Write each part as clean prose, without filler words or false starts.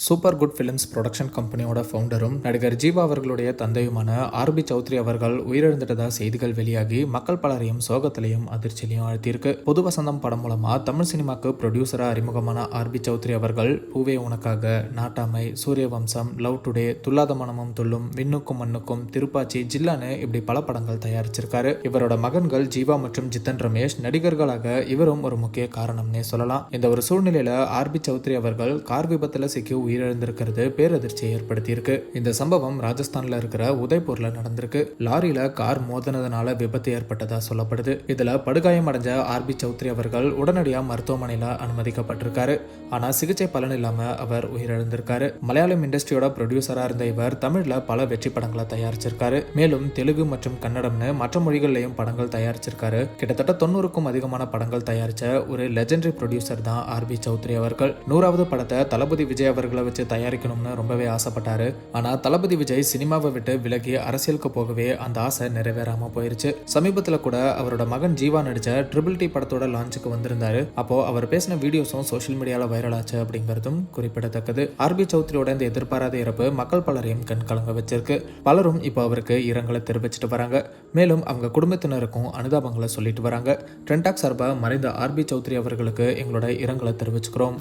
Super good films production கம்பெனியோட ஃபவுண்டரும் நடிகர் ஜீவா அவர்களுடைய தந்தையுமான ஆர்பி சௌத்ரி அவர்கள் உயிரிழந்துட்டதா செய்திகள் வெளியாகி மக்கள் பலரையும் சோகத்திலையும் அதிர்ச்சியிலையும் அழுத்தியிருக்கு. புது வசந்தம் படம் மூலமா தமிழ் சினிமாக்கு ப்ரொடியூசரா அறிமுகமான ஆர்பி சௌத்ரி அவர்கள் பூவே உனக்காக, நாட்டாமை, சூரிய வம்சம், லவ் டுடே, துல்லாத மனமும் துள்ளும், விண்ணுக்கும் மண்ணுக்கும், திருப்பாச்சி, ஜில்லான்னு இப்படி பல படங்கள் தயாரிச்சிருக்காரு. இவரோட மகன்கள் ஜீவா மற்றும் ஜித்தன் ரமேஷ் நடிகர்களாக இவரும் ஒரு முக்கிய காரணம்னே சொல்லலாம். இந்த ஒரு சூழ்நிலையில ஆர்பி சௌத்ரி அவர்கள் கார் விபத்துல சிக்கி உயிரிழந்திருக்கிறது பேரதிர்ச்சியை ஏற்படுத்தியிருக்கு. இந்த சம்பவம் ராஜஸ்தான்ல இருக்கிற உதய்பூர்ல நடந்திருக்கு. லாரியில கார் மோதினதுனால விபத்து ஏற்பட்டதா சொல்லப்படுது. இதுல படுகாயம் அடைஞ்ச ஆர்பி சௌத்ரி அவர்கள் உடனடியா மருத்துவமனையில அனுமதிக்கப்பட்டிருக்காரு. ஆனா சிகிச்சை பலன் இல்லாம அவர் உயிரிழந்திருக்காரு. மலையாளம் இண்டஸ்ட்ரியோட ப்ரொடியூசரா இருந்த இவர் தமிழ்ல பல வெற்றி படங்களை தயாரிச்சிருக்காரு. மேலும் தெலுங்கு மற்றும் கன்னடம்னு மற்ற மொழிகள்லயும் படங்கள் தயாரிச்சிருக்காரு. கிட்டத்தட்ட 90க்கும் அதிகமான படங்கள் தயாரிச்ச ஒரு லெஜெண்டரி ப்ரொடியூசர் தான் ஆர்பி சௌத்ரி அவர்கள். 100வது படத்தை தளபதி விஜய் அவர்களை வச்சு தயாரிக்கணும்னு ரொம்பவே ஆசைப்பட்டாரு. ஆனா தளபதி விஜய் சினிமாவை விட்டு விலகி அரசியலுக்கு போகவே அந்த ஆசை நிறைவேறாம போயிருச்சு. சமீபத்துல கூட அவரோட மகன் ஜீவா நடிச்ச ட்ரிபிள் டி படத்தோட லான்ச்சுக்கு வந்திருந்தாரு. அப்போ அவர் பேசின வீடியோஸும் சோசியல் மீடியால வைரல் ஆச்சு அப்படிங்கிறதும் குறிப்பிடத்தக்கது. ஆர்பி சௌத்ரியோட இந்த எதிர்பாராத இறப்பு மக்கள் பலரையும் கண் கலங்க வச்சிருக்கு. பலரும் இப்போ அவருக்கு இரங்கலை தெரிவிச்சிட்டு வராங்க. மேலும் அவங்க குடும்பத்தினருக்கும் அனுதாபங்களை சொல்லிட்டு வராங்க. ட்ரெண்டாக் சார்பா மறைந்த ஆர்பி சௌத்ரி அவர்களுக்கு எங்களோட இரங்கலை தெரிவிச்சுக்கிறோம்.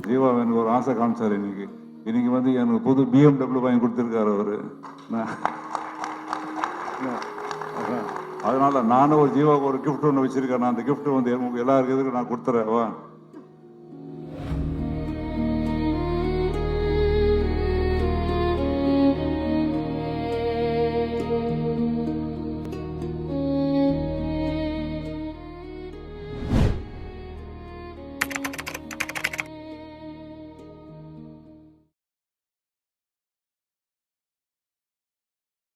ஒரு ஆசை காமிச்சார். இன்னைக்கு எனக்கு புது BMW வாங்கி கொடுத்துருக்காரு அவரு. அதனால நானும் ஒரு ஜீவாவுக்கு ஒரு கிஃப்ட் ஒன்று வச்சிருக்கேன். அந்த கிஃப்ட் எல்லாருக்கும் நான் கொடுத்துறேன்.